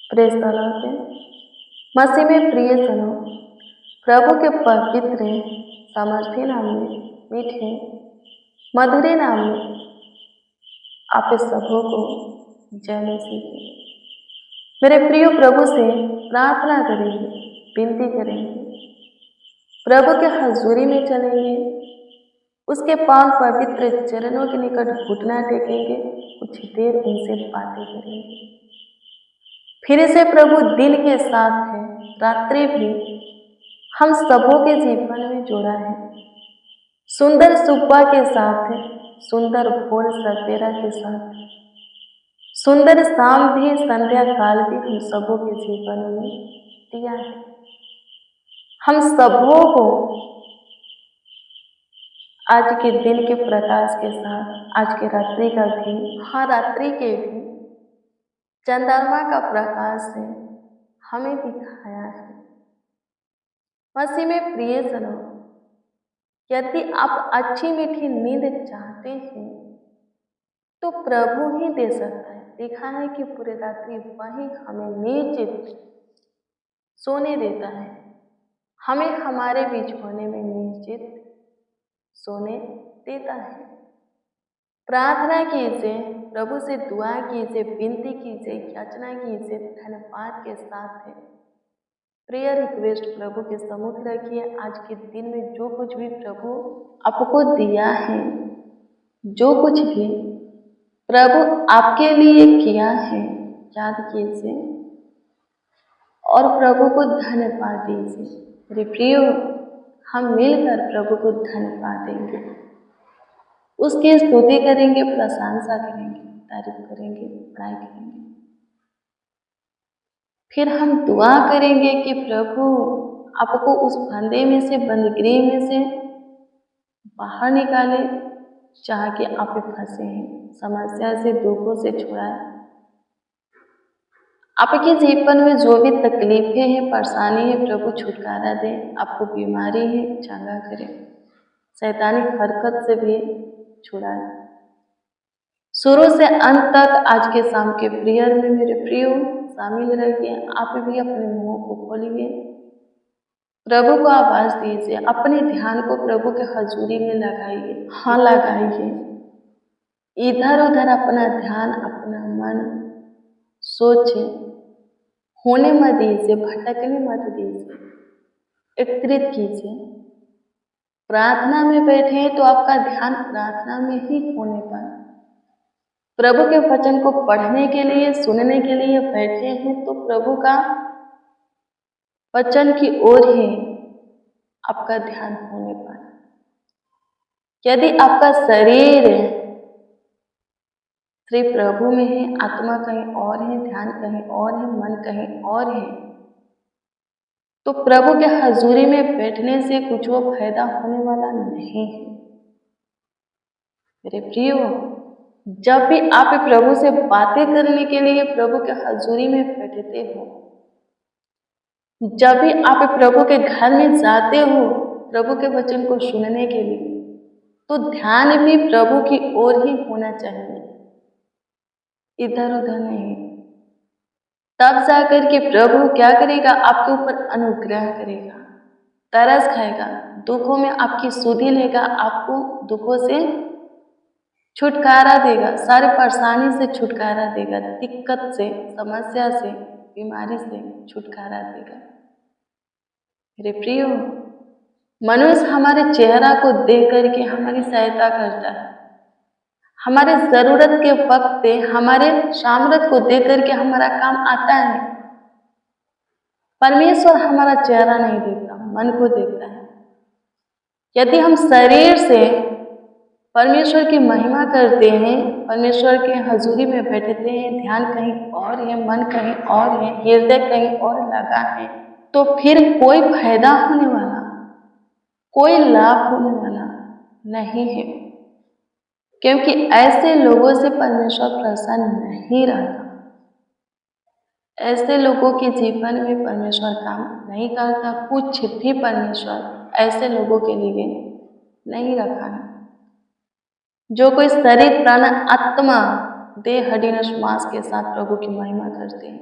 Praise the Lord. मसीह में प्रिय जनों, प्रभु के पवित्र सामर्थी नाम में, मीठे मधुरे नाम में आप सबों को जय मसीह की। मेरे प्रिय प्रभु से प्रार्थना करेंगे, विनती करेंगे, प्रभु के हजूरी में चलेंगे, उसके पांव पवित्र चरणों के निकट घुटना टेकेंगे, कुछ देर उनसे बातें करेंगे। फिर से प्रभु दिन के साथ है, रात्रि भी हम सबों के जीवन में जोड़ा है। सुंदर सुबह के साथ है, सुंदर भोर सवेरा के साथ, सुंदर शाम भी संध्या काल भी हम सबों के जीवन में दिया है। हम सबों को आज के दिन के प्रकाश के साथ, आज के रात्रि का भी, हाँ रात्रि के भी चंद्रमा का प्रकाश से हमें दिखाया है। मसीह में प्रिय जनों, यदि आप अच्छी मीठी नींद चाहते हैं तो प्रभु ही दे सकता है। देखा है कि पूरे रात्रि वही हमें निश्चित सोने देता है, हमें हमारे बीच होने में निश्चित सोने देता है। प्रार्थना कीजिए, प्रभु से दुआ कीजिए, विनती कीजिए, याचना कीजिए, धन्यवाद के साथ है प्रेयर रिक्वेस्ट प्रभु के सम्मुख रखिए। आज के दिन में जो कुछ भी प्रभु आपको दिया है, जो कुछ भी प्रभु आपके लिए किया है, याद कीजिए और प्रभु को धन्यवाद दीजिए। मेरे प्रियो, हम मिलकर प्रभु को धन्यवाद देंगे, उसकी स्तुति करेंगे, प्रशंसा करेंगे, तारीफ करेंगे, बड़ाई करेंगे। फिर हम दुआ करेंगे कि प्रभु आपको उस फंदे में से, बंदगृह में से बाहर निकाले जहाँ कि आप फंसे हैं, समस्या से, दुखों से छुड़ाए। आपके जीवन में जो भी तकलीफें हैं, परेशानी है, प्रभु छुटकारा दे। आपको बीमारी है, चंगा करे, शैतानी हरकत से भी छुड़ाए। शुरू से अंत तक आज के शाम के प्रेयर में मेरे प्रियो शामिल रहिए। आप भी अपने मुंह को खोलिए, प्रभु को आवाज दीजिए, अपने ध्यान को प्रभु के हजूरी में लगाइए। हाँ लगाइए, इधर उधर अपना ध्यान, अपना मन सोचे होने मत दीजिए, भटकने मत दीजिए, एकत्रित कीजिए। प्रार्थना में बैठे तो आपका ध्यान प्रार्थना में ही होने पर, प्रभु के वचन को पढ़ने के लिए, सुनने के लिए बैठे हैं तो प्रभु का वचन की ओर ही आपका ध्यान होने पर। यदि आपका शरीर श्री प्रभु में है, आत्मा कहीं और है, ध्यान कहीं और है, मन कहीं और है, तो प्रभु के हजूरी में बैठने से कुछ वो फायदा होने वाला नहीं है। मेरे प्रियो, जब भी आप प्रभु से बातें करने के लिए प्रभु के हजूरी में बैठते हो, जब भी आप प्रभु के घर में जाते हो प्रभु के वचन को सुनने के लिए, तो ध्यान भी प्रभु की ओर ही होना चाहिए, इधर उधर नहीं। तब जाकर के प्रभु क्या करेगा, आपके ऊपर अनुग्रह करेगा, तरस खाएगा, दुखों में आपकी सुधि लेगा, आपको दुखों से छुटकारा देगा, सारे परेशानी से छुटकारा देगा, दिक्कत से, समस्या से, बीमारी से छुटकारा देगा। मेरे प्रियो, मनुष्य हमारे चेहरा को देख करके हमारी सहायता करता है, हमारे जरूरत के वक्त पे हमारे सामर्थ्य को देख करके हमारा काम आता है। परमेश्वर हमारा चेहरा नहीं देखता, मन को देखता है। यदि हम शरीर से परमेश्वर की महिमा करते हैं, परमेश्वर के हजूरी में बैठते हैं, ध्यान कहीं और है, मन कहीं और है, हृदय कहीं और लगा है, तो फिर कोई फायदा होने वाला, कोई लाभ होने वाला नहीं है, क्योंकि ऐसे लोगों से परमेश्वर प्रसन्न नहीं रहता। ऐसे लोगों के जीवन में परमेश्वर काम नहीं करता, कुछ भी परमेश्वर ऐसे लोगों के लिए नहीं रखा है। जो कोई शरीर, प्राण, आत्मा, देह, हड्डी, नस, मांस के साथ प्रभु की महिमा करते हैं,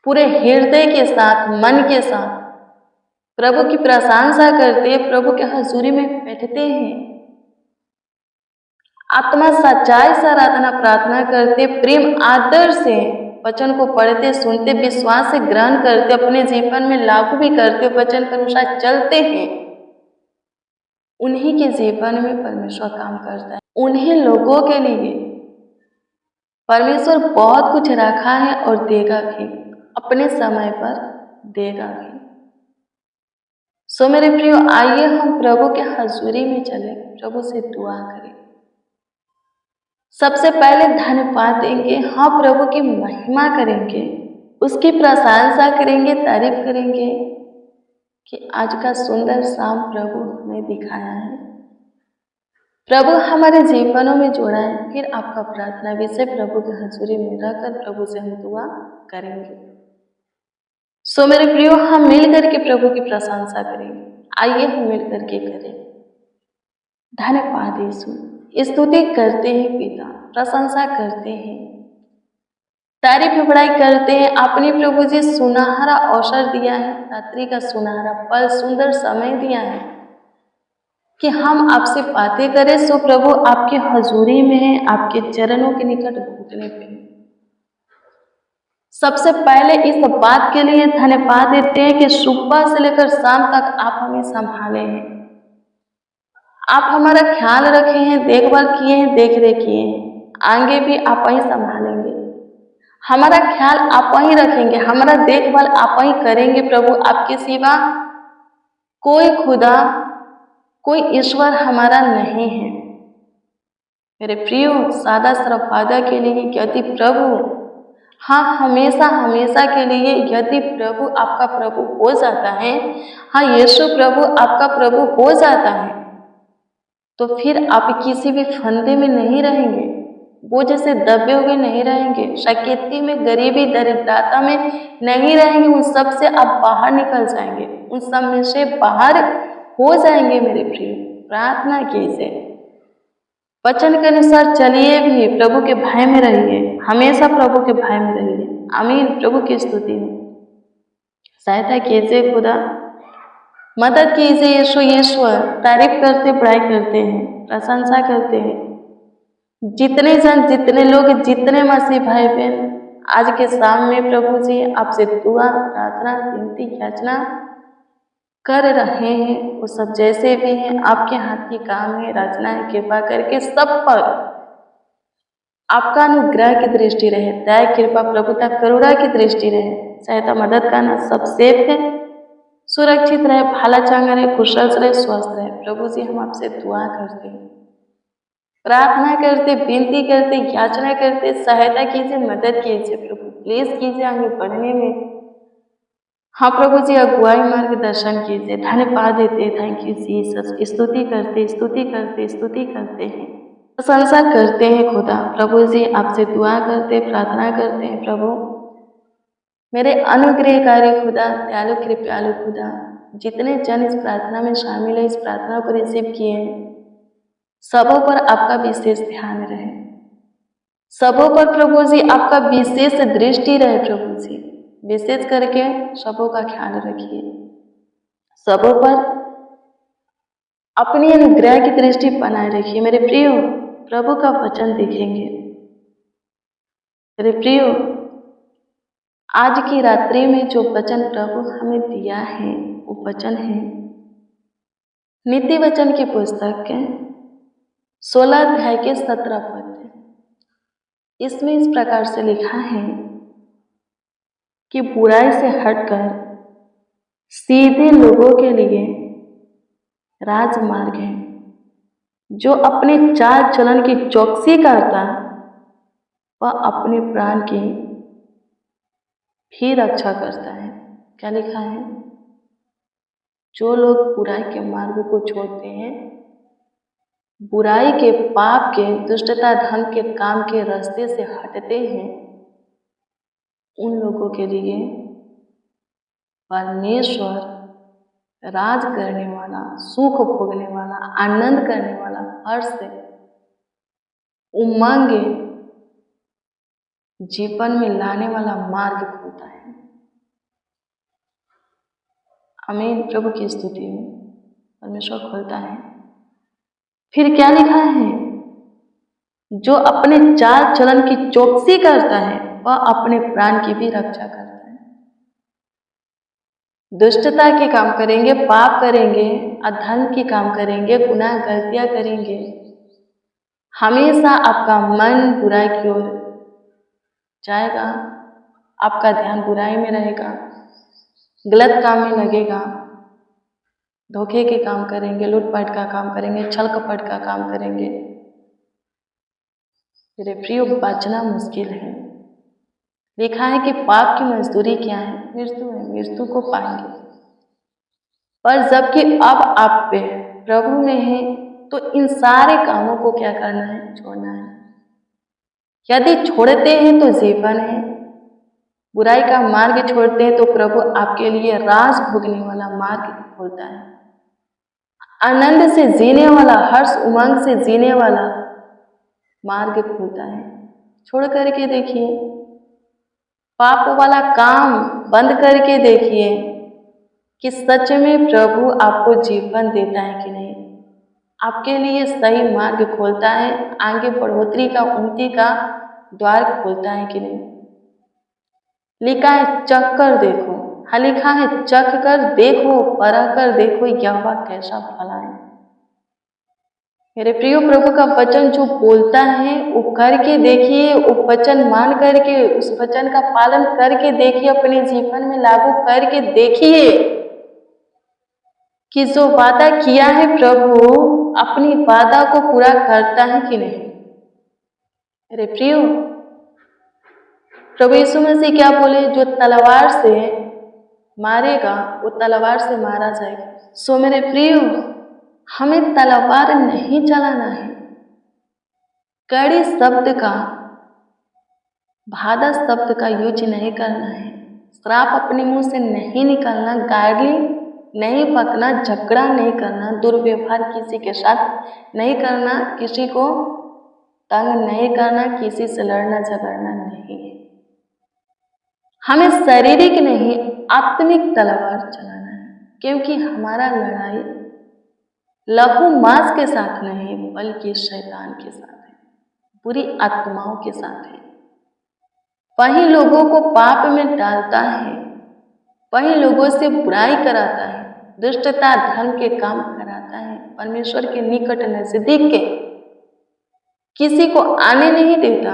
पूरे हृदय के साथ, मन के साथ प्रभु की प्रशंसा करते, प्रभु के हजूरी में बैठते हैं, आत्मा सच्चाई से आराधना प्रार्थना करते, प्रेम आदर से वचन को पढ़ते, सुनते, विश्वास से ग्रहण करते, अपने जीवन में लागू भी करते, वचन के अनुसार चलते हैं, उन्हीं के जीवन में परमेश्वर काम करता है। उन्हीं लोगों के लिए परमेश्वर बहुत कुछ रखा है और देगा भी, अपने समय पर देगा भी। सो मेरे प्रियो, आइए हम प्रभु के हजूरी में चले, प्रभु से दुआ करें। सबसे पहले धन्यवाद देंगे, हाँ प्रभु की महिमा करेंगे, उसकी प्रशंसा करेंगे, तारीफ करेंगे कि आज का सुंदर शाम प्रभु हमें दिखाया है, प्रभु हमारे जीवनों में जोड़ा है। फिर आपका प्रार्थना विषय प्रभु के हजूरी में रहकर प्रभु से हम दुआ करेंगे। सो मेरे प्रियो, हम मिल करके प्रभु की प्रशंसा करेंगे। आइए हम मिल करके करें। धन्यवाद यीशु, स्तुति करते हैं पिता, प्रशंसा करते हैं, तारीफ बड़ाई करते हैं। आपने प्रभु जी सुनहरा अवसर दिया है, रात्रि का सुनहरा पल, सुंदर समय दिया है कि हम आपसे बातें करें। सो प्रभु आपके हजूरी में है, आपके चरणों के निकट घुटने पे हैं। सबसे पहले इस बात के लिए धन्यवाद देते हैं कि सुबह से लेकर शाम तक आप हमें संभाले हैं, आप हमारा ख्याल रखे हैं, देखभाल किए हैं, देख रेख किए हैं। आगे भी आप ही संभालेंगे, हमारा ख्याल आप ही रखेंगे, हमारा देखभाल आप ही करेंगे। प्रभु आपके सिवा कोई खुदा, कोई ईश्वर हमारा नहीं है। मेरे प्रियो, सादा सिर्फ वादा के लिए यदि प्रभु, हाँ हमेशा हमेशा के लिए यदि प्रभु आपका प्रभु हो जाता है, हाँ यीशु प्रभु आपका प्रभु हो जाता है, तो फिर आप किसी भी फंदे में नहीं रहेंगे, वो जैसे दबे हुए नहीं रहेंगे, शकेती में, गरीबी, दरिद्रता में नहीं रहेंगे। उन सब से आप बाहर निकल जाएंगे, उन सब में से बाहर हो जाएंगे। मेरे प्रिय, प्रार्थना कीजिए, वचन के अनुसार चलिए, भी प्रभु के भय में रहिए, हमेशा प्रभु के भय में रहिए। आमीन। प्रभु की स्तुति में सहायता कीजिए, खुदा मदद कीजिए। यीशु, ईश्वर तारीफ करते, बड़ाई करते हैं, प्रशंसा करते हैं। जितने जन, जितने लोग, जितने मसीह भाई बहन आज के शाम में प्रभु जी आपसे दुआ, प्रार्थना, विनती, याचना कर रहे हैं, वो सब जैसे भी हैं, आपके हाथ की काम है, रचना है, कृपा करके सब पर आपका अनुग्रह की दृष्टि रहे, दया, कृपा, प्रभुता, करुणा की दृष्टि रहे, सहायता, मदद करना, सब सेफ है, सुरक्षित रहे, भाला चांगा रहे, कुशल रहे, स्वस्थ रहे। प्रभु जी हम आपसे दुआ करते हैं, प्रार्थना करते, विनती करते, याचना करते, सहायता कीजिए, मदद कीजिए। प्रभु प्लीज कीजिए आगे बढ़ने में, हाँ प्रभु जी अगुवाई, मार्गदर्शन कीजिए। धन्यवाद देते, थैंक यू जीसस। स्तुति करते, स्तुति करते, स्तुति करते हैं, प्रशंसा करते हैं खुदा। प्रभु जी आपसे दुआ करते, प्रार्थना करते हैं। प्रभु मेरे अनुग्रहकारी खुदा, दयालु कृपालु खुदा, जितने जन इस प्रार्थना में शामिल है, इस प्रार्थना को रिसीव किए हैं, सबों पर आपका विशेष ध्यान रहे, सबों पर प्रभु जी आपका विशेष दृष्टि रहे। प्रभु जी विशेष करके सबों का ख्याल रखिए, सबों पर अपनी अनुग्रह की दृष्टि बनाए रखिए। मेरे प्रियो, प्रभु का वचन देखेंगे। मेरे प्रियो, आज की रात्रि में जो वचन प्रभु हमें दिया है, वो वचन है नीति वचन की पुस्तक के 16 अध्याय के 17 पद। इसमें इस प्रकार से लिखा है कि बुराई से हटकर सीधे लोगों के लिए राजमार्ग है, जो अपने चाल चलन की चौकसी करता वह अपने प्राण की भी रक्षा करता है। क्या लिखा है? जो लोग बुराई के मार्ग को छोड़ते हैं, बुराई के, पाप के, दुष्टता, धन के काम के रास्ते से हटते हैं, उन लोगों के लिए परमेश्वर राज करने वाला, सुख भोगने वाला, आनंद करने वाला, हर्ष, उमंग जीवन में लाने वाला मार्ग होता है। आमीन। प्रभु की स्तुति में परमेश्वर खोलता है। फिर क्या लिखा है? जो अपने चाल चलन की चौकसी करता है वह अपने प्राण की भी रक्षा करता है। दुष्टता के काम करेंगे, पाप करेंगे, अधर्म के काम करेंगे, गुनाह गलतियां करेंगे, हमेशा आपका मन बुराई की ओर जाएगा, आपका ध्यान बुराई में रहेगा, गलत काम में लगेगा, धोखे के काम करेंगे, लूटपाट का काम करेंगे, छल कपट का काम करेंगे। मेरे प्रियो, बचना मुश्किल है। लिखा है कि पाप की मजदूरी क्या है? मृत्यु है, मृत्यु को पाएंगे। पर जबकि अब आप पे प्रभु में है तो इन सारे कामों को क्या करना है? छोड़ना है। यदि छोड़ते हैं तो जीवन है, बुराई का मार्ग छोड़ते हैं तो प्रभु आपके लिए राज भोगने वाला मार्ग खोलता है, आनंद से जीने वाला, हर्ष उमंग से जीने वाला मार्ग खोलता है। छोड़ करके देखिए, पाप वाला काम बंद करके देखिए कि सच में प्रभु आपको जीवन देता है कि नहीं, आपके लिए सही मार्ग खोलता है, आगे बढ़ोतरी का, उन्नति का द्वार खोलता है कि नहीं। लिखा है चख कर देखो, हाँ लिखा है चख कर देखो, परख कर देखो यहोवा कैसा भला है। मेरे प्रियो, प्रभु का वचन जो बोलता है वो करके देखिए, वो वचन मान करके, उस वचन का पालन करके देखिए, अपने जीवन में लागू करके देखिए कि जो वादा किया है प्रभु अपनी वादा को पूरा करता है कि नहीं। मेरे प्रियो, प्रभु यीशु मसीह क्या बोले? जो तलवार से मारेगा वो तलवार से मारा जाएगा। सो मेरे प्रियो, हमें तलवार नहीं चलाना है, कड़ी शब्द का, भादा शब्द का यूज नहीं करना है, श्राप अपने मुंह से नहीं निकालना, गाली नहीं पकना, झगड़ा नहीं करना, दुर्व्यवहार किसी के साथ नहीं करना, किसी को तंग नहीं करना, किसी से लड़ना झगड़ना नहीं है। हमें शारीरिक नहीं आत्मिक तलवार चलाना है, क्योंकि हमारा लड़ाई लहू मांस के साथ नहीं बल्कि शैतान के साथ है, बुरी आत्माओं के साथ है। वही लोगों को पाप में डालता है, वही लोगों से बुराई कराता है, दुष्टता धर्म के काम कराता है, परमेश्वर के निकट नजदीक के किसी को आने नहीं देता,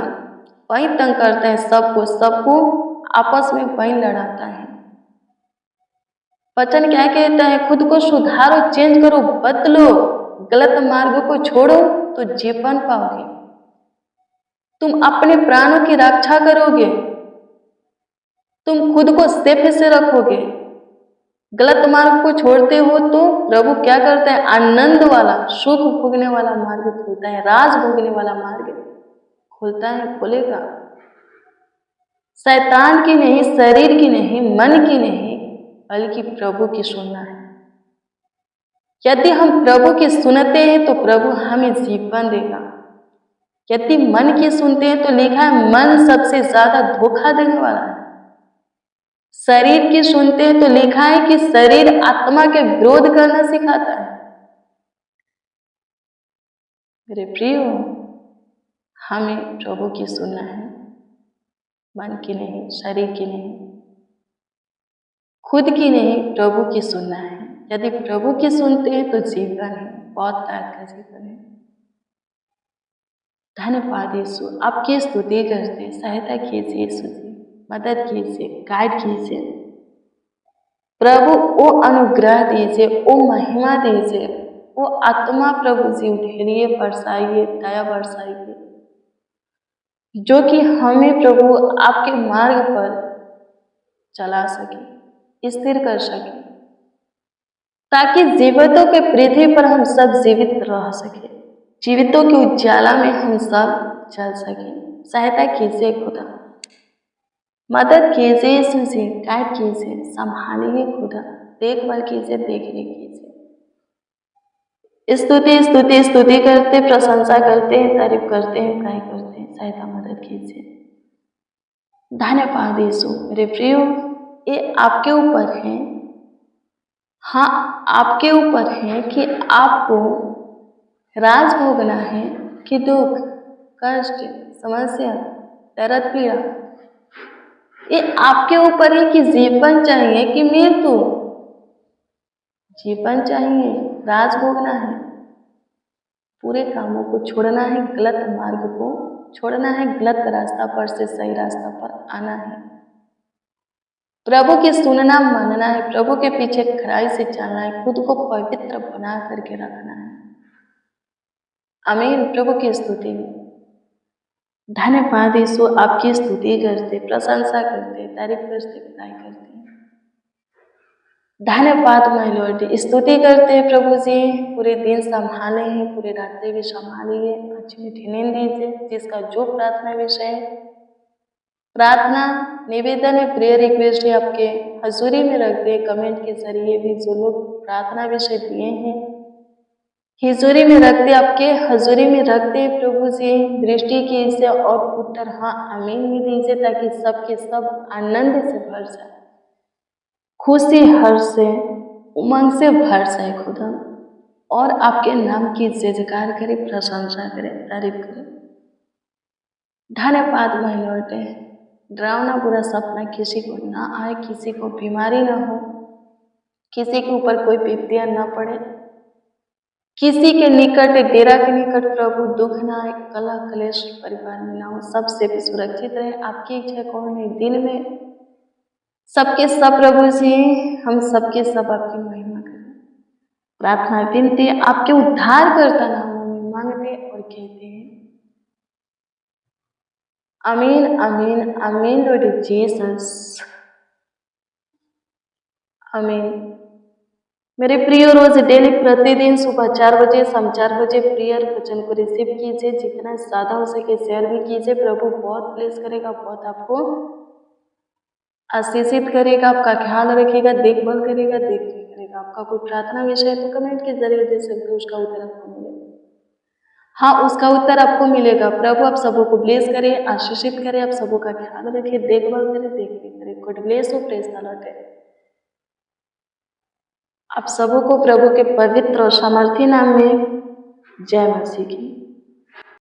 वही तंग करता है, सबको आपस में वही लड़ाता है। वचन क्या कहता है? खुद को सुधारो, चेंज करो, बदलो, गलत मार्ग को छोड़ो तो जीवन पाओगे, तुम अपने प्राणों की रक्षा करोगे, तुम खुद को सेफ से रखोगे। गलत मार्ग को छोड़ते हो तो प्रभु क्या करता है? आनंद वाला, सुख भोगने वाला मार्ग खोलता है, राज भोगने वाला मार्ग खोलता है, खोलेगा। शैतान की नहीं, शरीर की नहीं, मन की नहीं, बल्कि प्रभु की सुनना है। यदि हम प्रभु की सुनते हैं तो प्रभु हमें जीवन देगा। यदि मन की सुनते हैं तो लिखा है मन सबसे ज्यादा धोखा देने वाला है। शरीर की सुनते हैं तो लिखा है कि शरीर आत्मा के विरोध करना सिखाता है। मेरे प्रियो, हमें प्रभु की सुनना है, मन की नहीं, शरीर की नहीं, खुद की नहीं, प्रभु की सुनना है। यदि प्रभु की सुनते हैं तो जीवन है, बहुत ताकत का जीवन है। धन्यवाद यीशु, आपकी स्तुति करते, सहायता कीजिए यीशु जी, मदद कीजिए, गाइड कीजिए प्रभु, वो अनुग्रह दीजिए, वो महिमा दीजिए, वो आत्मा प्रभु जी उठेलिए, बरसाइए, दया बरसाइए, जो कि हमें प्रभु आपके मार्ग पर चला सके, स्थिर कर सके, ताकि जीवितों के पृथ्वी पर हम सब जीवित रह सके, जीवितों के उजाला में हम सब चल सके। सहायता कीजिए खुदा, मदद कीजिए यीशु जी, गाइड कीजिए, संभालिए खुदा, देखभाल कीजिए, देखरेख कीजिए। स्तुति स्तुति स्तुति करते, प्रशंसा करते हैं, तारीफ करते हैं, गाय करते हैं, सहायता मदद कीजिए। धन्यवाद यीशु। मेरे प्रियो, ये आपके ऊपर है हाँ, आपके ऊपर है कि आपको राज भोगना है कि दुख, कष्ट, समस्या, दर्द, पीड़ा। ये आपके ऊपर है कि जीवन चाहिए कि मृत्यु। जीवन चाहिए, राज भोगना है, पूरे कामों को छोड़ना है, गलत मार्ग को छोड़ना है, गलत रास्ता पर से सही रास्ता पर आना है, प्रभु की सुनना मानना है, प्रभु के पीछे खराई से चलना है, खुद को पवित्र बना करके रखना है। आमीन। प्रभु की स्तुति। धन्यवाद यीशु, आपकी स्तुति करते, प्रशंसा करते, तारीफ करते, बधाई करते। धन्यवाद माय लॉर्ड, स्तुति करते हैं प्रभु जी। पूरे दिन संभाले हैं, पूरे रात्रि भी संभालिए, अच्छी मीठी नींद दीजिए। जिसका जो प्रार्थना विषय है, प्रार्थना निवेदन है, प्रेयर रिक्वेस्ट है, आपके हजूरी में रखते हैं। कमेंट के जरिए भी जो लोग प्रार्थना विषय दिए हैं हजूरी में रखते, आपके हजूरी में रखते प्रभु जी। दृष्टि कीजिए और उत्तर हाँ आमीन में दीजिए, ताकि सबके सब आनंद से भर जाए, खुशी हर्ष से, उमंग से भर जाए खुदा, और आपके नाम की जय जयकार करे, प्रशंसा करे, तारीफ करे। धन्यवाद माय लॉर्ड। डरावना बुरा सपना किसी को ना आए, किसी को बीमारी ना हो, किसी के ऊपर कोई विपत्तियां ना पड़े, किसी के निकट, डेरा के निकट प्रभु दुख ना आए, कलह कलेश परिवार में ना हो, सबसे भी सुरक्षित रहे। आपकी इच्छा कौन है दिन में? सबके सब प्रभु जी, हम सबके सब आपकी महिमा करें। प्रार्थना विनती आपके उद्धार करता नामों में मांगते और कहते हैं आमीन, आमीन, आमीन लॉर्ड जीसस, आमीन। मेरे प्रिय, रोज डेली प्रतिदिन सुबह 4 बजे, शाम 4 बजे प्रेयर वचन को रिसीव कीजिए। जितना ज़्यादा हो सके शेयर भी कीजिए। प्रभु बहुत ब्लेस करेगा, बहुत आपको आशीषित करेगा, आपका ख्याल रखेगा, देखभाल करेगा, देखरेख करेगा। आपका कोई प्रार्थना विषय है तो कमेंट के जरिए दे सकते हो, उसका उत्तर आपको मिलेगा। हाँ, उसका उत्तर आपको मिलेगा। प्रभु आप सबों को ब्लेस करे, आशीषित करे, आप सबों का ख्याल रखे, देखभाल करे, देखरेख करे। गॉड ब्लेस हो, प्रेज द लॉर्ड। आप सबों को प्रभु के पवित्र और सामर्थी नाम में जय मसीह की।